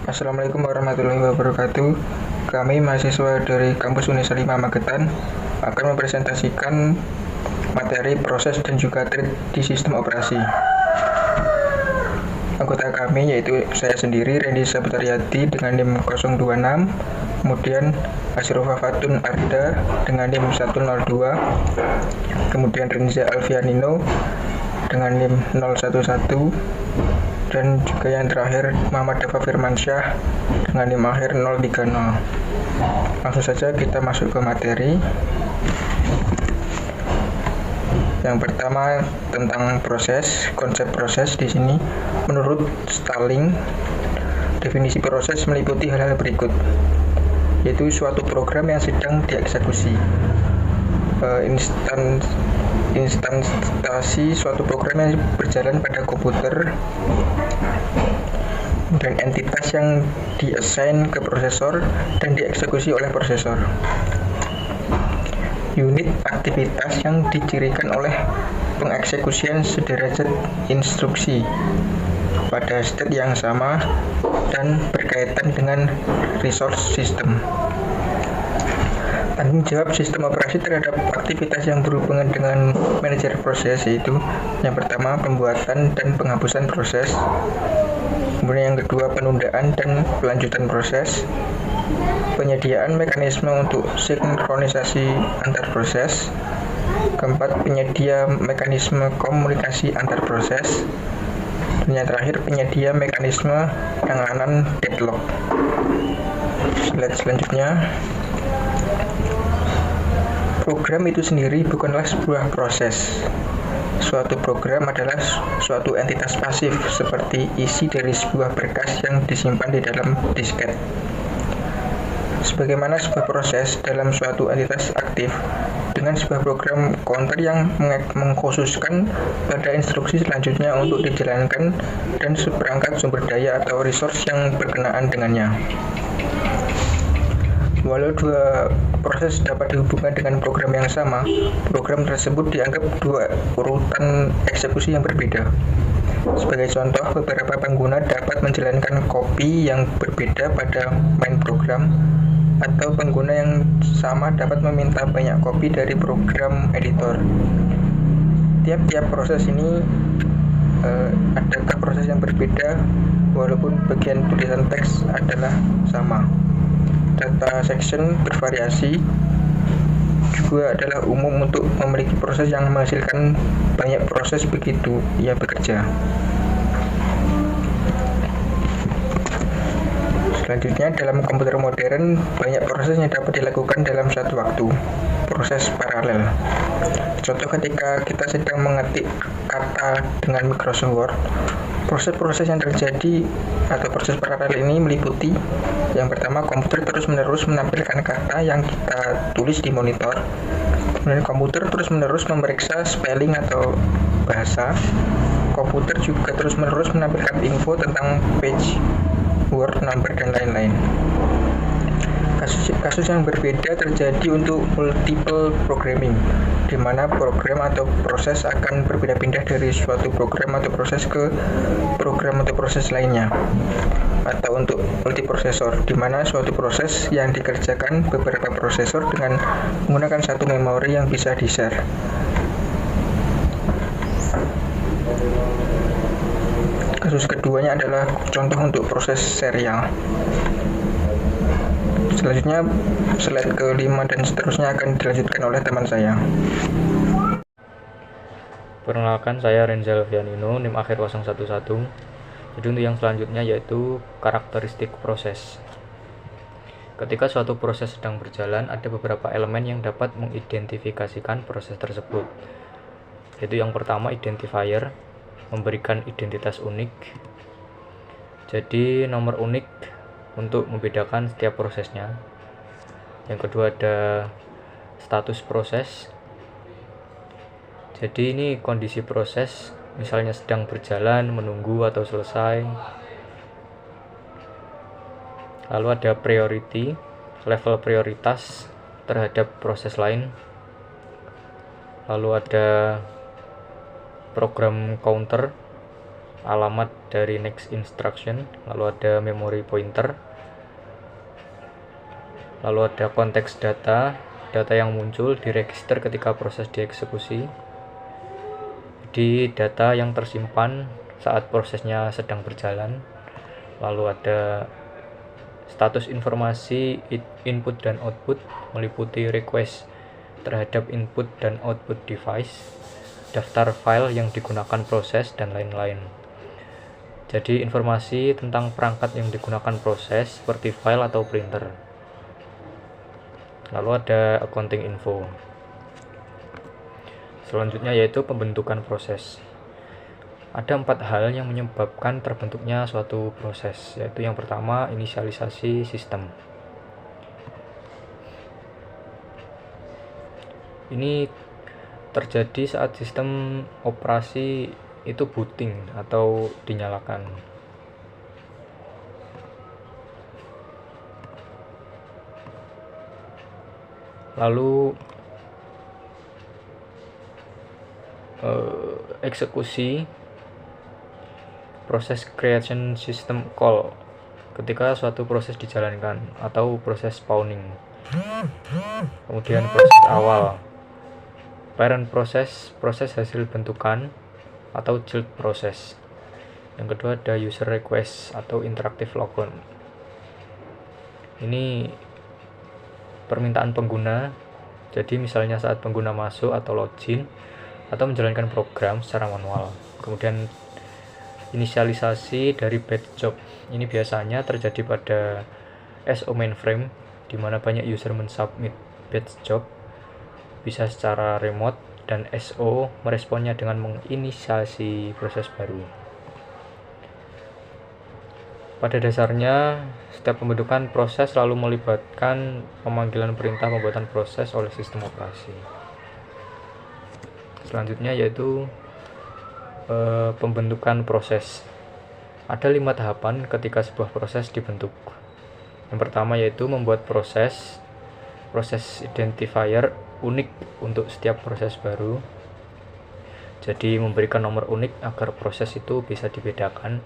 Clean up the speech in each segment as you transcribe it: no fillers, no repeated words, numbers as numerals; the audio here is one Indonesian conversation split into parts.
Assalamualaikum warahmatullahi wabarakatuh. Kami mahasiswa dari kampus Unisri Magetan akan mempresentasikan materi proses dan juga trik di sistem operasi. Anggota kami yaitu saya sendiri, Randy Saputriadi dengan NIM 026, kemudian Asrofa Fatun Arda dengan NIM 102, kemudian Renza Alfianino dengan NIM 011, dan juga yang terakhir Muhammad Dafa Firmansyah dengan NIM akhir 030. Langsung saja kita masuk ke materi. Yang pertama tentang proses, konsep proses di sini menurut Stalling, definisi proses meliputi hal-hal berikut, yaitu suatu program yang sedang dieksekusi, instansi suatu program yang berjalan pada komputer, dan entitas yang diassign ke prosesor dan dieksekusi oleh prosesor. Unit aktivitas yang dicirikan oleh pengeksekusian sederajat instruksi pada state yang sama dan berkaitan dengan resource system. Tanggung jawab sistem operasi terhadap aktivitas yang berhubungan dengan manajer proses yaitu yang pertama pembuatan dan penghapusan proses, kemudian yang kedua penundaan dan pelanjutan proses, penyediaan mekanisme untuk sinkronisasi antar proses, keempat penyedia mekanisme komunikasi antar proses, dan yang terakhir penyedia mekanisme penanganan deadlock. Slide selanjutnya. Program itu sendiri bukanlah sebuah proses. Suatu program adalah suatu entitas pasif seperti isi dari sebuah berkas yang disimpan di dalam disket. Sebagaimana sebuah proses dalam suatu entitas aktif dengan sebuah program counter yang mengkhususkan pada instruksi selanjutnya untuk dijalankan dan seperangkat sumber daya atau resource yang berkenaan dengannya. Walau dua proses dapat dihubungkan dengan program yang sama, program tersebut dianggap dua urutan eksekusi yang berbeda. Sebagai contoh, beberapa pengguna dapat menjalankan copy yang berbeda pada main program, atau pengguna yang sama dapat meminta banyak copy dari program editor. Tiap-tiap proses ini adakah proses yang berbeda walaupun bagian tulisan teks adalah sama. Data section bervariasi juga adalah umum untuk memiliki proses yang menghasilkan banyak proses begitu ia bekerja. Selanjutnya, dalam komputer modern, banyak proses yang dapat dilakukan dalam satu waktu, proses paralel. Contoh ketika kita sedang mengetik kata dengan Microsoft Word, proses-proses yang terjadi atau proses paralel ini meliputi yang pertama, komputer terus-menerus menampilkan kata yang kita tulis di monitor. Kemudian komputer terus-menerus memeriksa spelling atau bahasa. Komputer juga terus-menerus menampilkan info tentang page, word, number, dan lain-lain. Kasus yang berbeda terjadi untuk multiple programming, di mana program atau proses akan berpindah-pindah dari suatu program atau proses ke program atau proses lainnya. Atau untuk multiprosesor, di mana suatu proses yang dikerjakan beberapa prosesor dengan menggunakan satu memori yang bisa di-share. Kasus keduanya adalah contoh untuk proses serial. Selanjutnya, slide ke-5 dan seterusnya akan dilanjutkan oleh teman saya. Perkenalkan, saya Renza Alfianino, NIM akhir 011. Jadi untuk yang selanjutnya yaitu karakteristik proses. Ketika suatu proses sedang berjalan, ada beberapa elemen yang dapat mengidentifikasikan proses tersebut. Yaitu yang pertama identifier, memberikan identitas unik. Jadi nomor unik untuk membedakan setiap prosesnya. Yang kedua ada status proses. Jadi ini kondisi proses, misalnya sedang berjalan, menunggu, atau selesai. Lalu ada priority, level prioritas terhadap proses lain. Lalu ada program counter alamat dari next instruction, lalu ada memory pointer, lalu ada konteks data yang muncul di register ketika proses dieksekusi, di data yang tersimpan saat prosesnya sedang berjalan, lalu ada status informasi input dan output meliputi request terhadap input dan output device, daftar file yang digunakan proses, dan lain-lain. Jadi informasi tentang perangkat yang digunakan proses seperti file atau printer. Lalu ada accounting info. Selanjutnya yaitu pembentukan proses. Ada 4 hal yang menyebabkan terbentuknya suatu proses, yaitu yang pertama inisialisasi sistem. Ini terjadi saat sistem operasi itu booting atau dinyalakan. Lalu eksekusi proses creation system call ketika suatu proses dijalankan atau proses spawning. Kemudian proses awal, parent proses hasil bentukan atau child proses. Yang kedua ada user request atau interactive logon. Ini permintaan pengguna. Jadi misalnya saat pengguna masuk atau login atau menjalankan program secara manual. Kemudian inisialisasi dari batch job. Ini biasanya terjadi pada SO mainframe di mana banyak user mensubmit batch job, bisa secara remote, dan SO meresponnya dengan menginisiasi proses baru. Pada dasarnya, setiap pembentukan proses selalu melibatkan pemanggilan perintah pembuatan proses oleh sistem operasi. Selanjutnya yaitu pembentukan proses. Ada 5 tahapan ketika sebuah proses dibentuk. Yang pertama yaitu membuat proses identifier unik untuk setiap proses baru. Jadi memberikan nomor unik agar proses itu bisa dibedakan.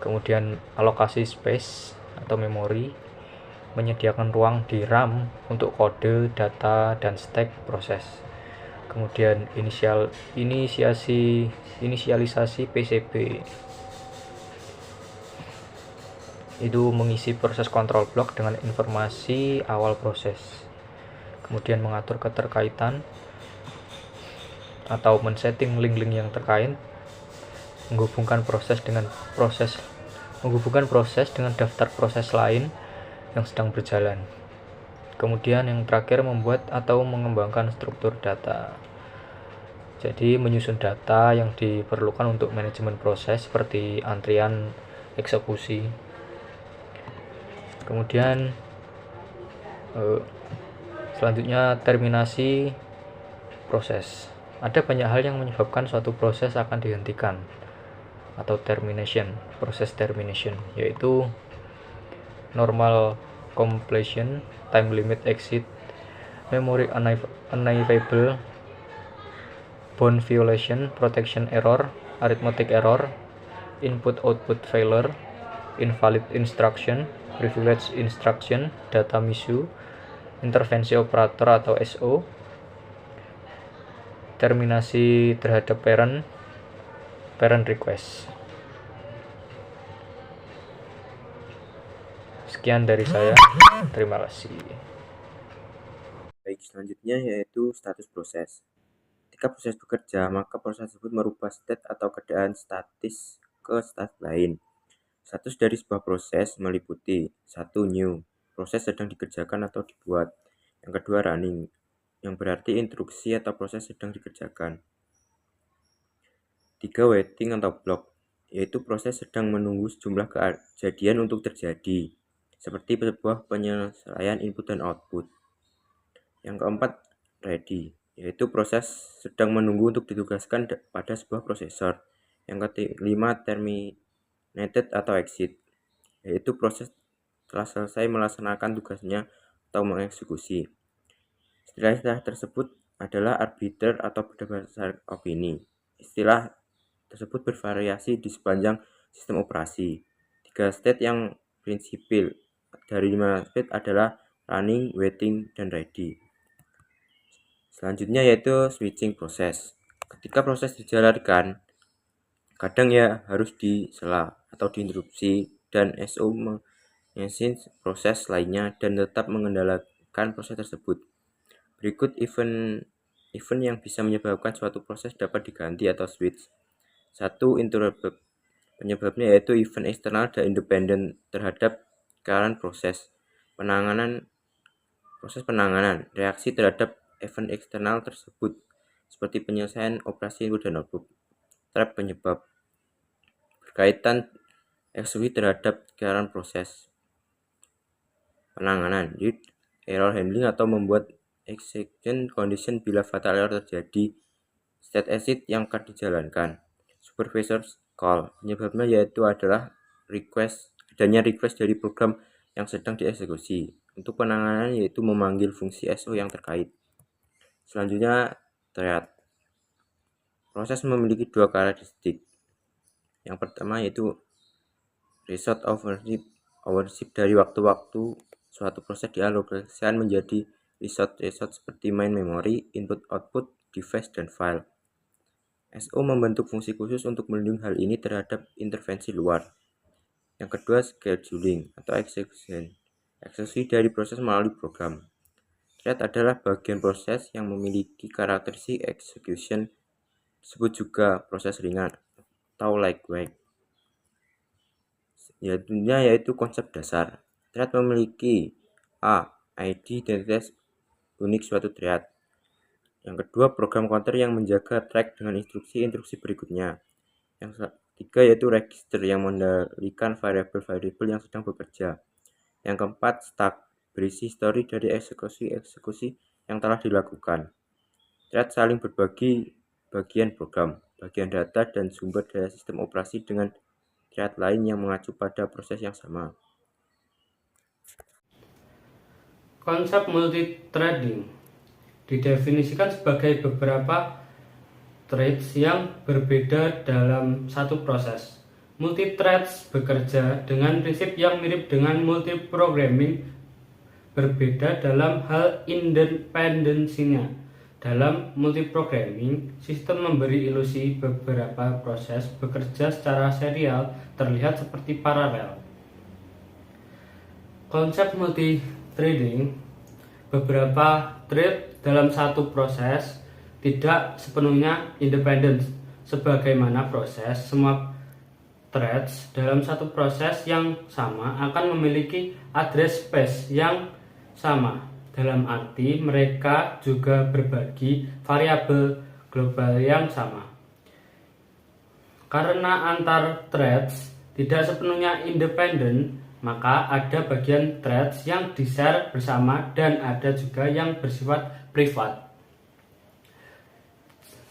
Kemudian alokasi space atau memori, menyediakan ruang di RAM untuk kode, data, dan stack proses. Kemudian inisialisasi PCB, itu mengisi proses control block dengan informasi awal proses. Kemudian mengatur keterkaitan atau men-setting link-link yang terkait, menghubungkan proses dengan daftar proses lain yang sedang berjalan. Kemudian yang terakhir membuat atau mengembangkan struktur data. Jadi menyusun data yang diperlukan untuk manajemen proses seperti antrian, eksekusi. Kemudian selanjutnya terminasi proses. Ada banyak hal yang menyebabkan suatu proses akan dihentikan atau proses termination, yaitu normal completion, time limit exit, memory unavailable, bound violation, protection error, arithmetic error, input-output failure, invalid instruction, privileged instruction, data misuse, intervensi operator atau SO, terminasi terhadap parent request. Sekian dari saya, terima kasih. Baik, selanjutnya yaitu status proses. Ketika proses bekerja, maka proses tersebut merubah state atau keadaan statis ke state lain. Status dari sebuah proses meliputi 1. New, proses sedang dikerjakan atau dibuat. Yang kedua running, yang berarti instruksi atau proses sedang dikerjakan. 3. Waiting atau block, yaitu proses sedang menunggu sejumlah kejadian untuk terjadi, seperti sebuah penyelesaian input dan output. Yang keempat ready, yaitu proses sedang menunggu untuk ditugaskan pada sebuah prosesor. Yang kelima terminated atau exit, yaitu proses telah selesai melaksanakan tugasnya atau mengeksekusi. Istilah-istilah tersebut adalah arbiter atau berdasar opini. Istilah tersebut bervariasi di sepanjang sistem operasi. 3 state yang prinsipil dari 5 state adalah running, waiting, dan ready. Selanjutnya yaitu switching proses. Ketika proses dijalankan, kadang ya harus disela atau diinterupsi dan SO mengisi proses lainnya dan tetap mengendalikan proses tersebut. Berikut event yang bisa menyebabkan suatu proses dapat diganti atau switch. 1. Interrupt. Penyebabnya yaitu event eksternal dan independen terhadap current proses. Proses penanganan reaksi terhadap event eksternal tersebut seperti penyelesaian operasi input dan output. Trap penyebab berkaitan eksekusi terhadap current proses. Penanganan error handling atau membuat execution condition bila fatal error terjadi. State exit yang akan dijalankan. Supervisor call penyebabnya yaitu adalah adanya request dari program yang sedang dieksekusi. Untuk penanganan yaitu memanggil fungsi SO yang terkait. Selanjutnya thread. Proses memiliki 2 karakteristik. Yang pertama yaitu resource ownership dari waktu-waktu suatu proses dialokasikan menjadi resource seperti main memory, input output, device, dan file. SO membentuk fungsi khusus untuk melindungi hal ini terhadap intervensi luar. Yang kedua scheduling atau execution. Eksekusi dari proses melalui program. Thread adalah bagian proses yang memiliki karakteristik execution, disebut juga proses ringan atau lightweight. Yaitu konsep dasar. Thread memiliki ID identitas unik suatu thread. Yang kedua, program counter yang menjaga track dengan instruksi berikutnya. Yang ketiga yaitu register yang mengendalikan variabel-variabel yang sedang bekerja. Yang keempat, stack berisi histori dari eksekusi yang telah dilakukan. Thread saling berbagi bagian program, bagian data, dan sumber daya sistem operasi dengan thread lain yang mengacu pada proses yang sama. Konsep multithreading didefinisikan sebagai beberapa threads yang berbeda dalam satu proses. Multithreads bekerja dengan prinsip yang mirip dengan multiprogramming, berbeda dalam hal independensinya. Dalam multiprogramming, sistem memberi ilusi beberapa proses bekerja secara serial terlihat seperti paralel. Konsep multithreading, beberapa thread dalam satu proses tidak sepenuhnya independen. Sebagaimana proses, semua threads dalam satu proses yang sama akan memiliki address space yang sama. Dalam arti mereka juga berbagi variabel global yang sama. Karena antar threads tidak sepenuhnya independen, maka ada bagian threads yang di-share bersama dan ada juga yang bersifat privat.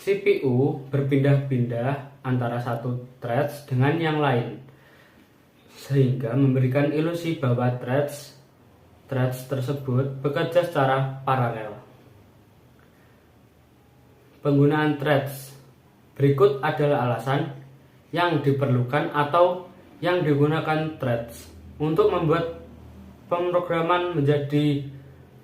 CPU berpindah-pindah antara satu threads dengan yang lain, sehingga memberikan ilusi bahwa threads tersebut bekerja secara paralel. Penggunaan threads berikut adalah alasan yang diperlukan atau yang digunakan threads untuk membuat pemrograman menjadi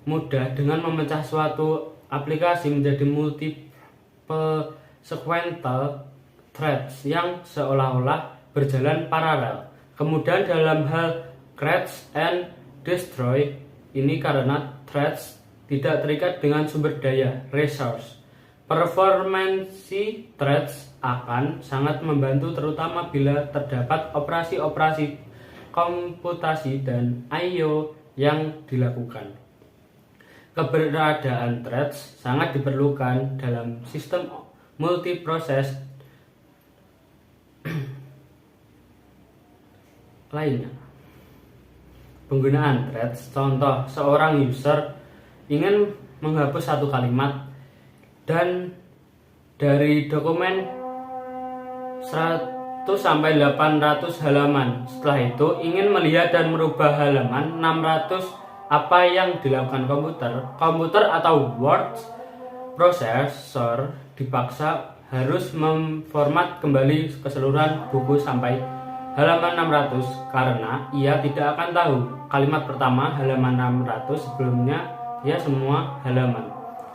mudah dengan memecah suatu aplikasi menjadi multiple sequential threads yang seolah-olah berjalan paralel. Kemudian dalam hal create and destroy ini karena threads tidak terikat dengan sumber daya resource. Performansi threads akan sangat membantu terutama bila terdapat operasi-operasi komputasi dan I/O yang dilakukan. Keberadaan threads sangat diperlukan dalam sistem multiproses lainnya. Penggunaan threads, contoh seorang user ingin menghapus satu kalimat dan dari dokumen 100-800 halaman. Setelah itu ingin melihat dan merubah halaman 600. Apa yang dilakukan komputer atau word processor dipaksa harus memformat kembali keseluruhan buku sampai halaman 600 karena ia tidak akan tahu kalimat pertama halaman 600 sebelumnya ia semua halaman.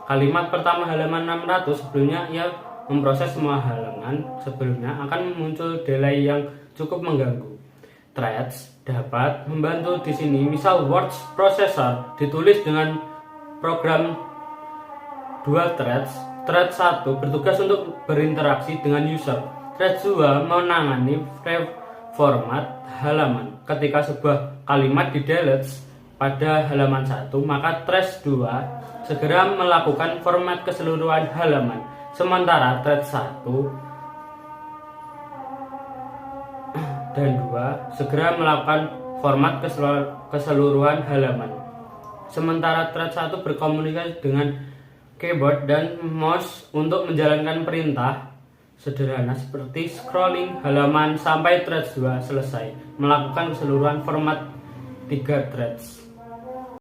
Kalimat pertama halaman 600 sebelumnya ia memproses semua halaman sebelumnya akan muncul delay yang cukup mengganggu. Threads dapat membantu di sini. Misal word processor ditulis dengan program 2 threads. Thread 1 bertugas untuk berinteraksi dengan user. Thread 2 menangani format halaman. Ketika sebuah kalimat di-delete pada halaman 1, maka thread 2 segera melakukan format keseluruhan halaman. Sementara thread 1 dan 2 segera melakukan format keseluruhan halaman. Sementara thread 1 berkomunikasi dengan keyboard dan mouse untuk menjalankan perintah sederhana seperti scrolling halaman sampai thread 2 selesai melakukan keseluruhan format 3 threads.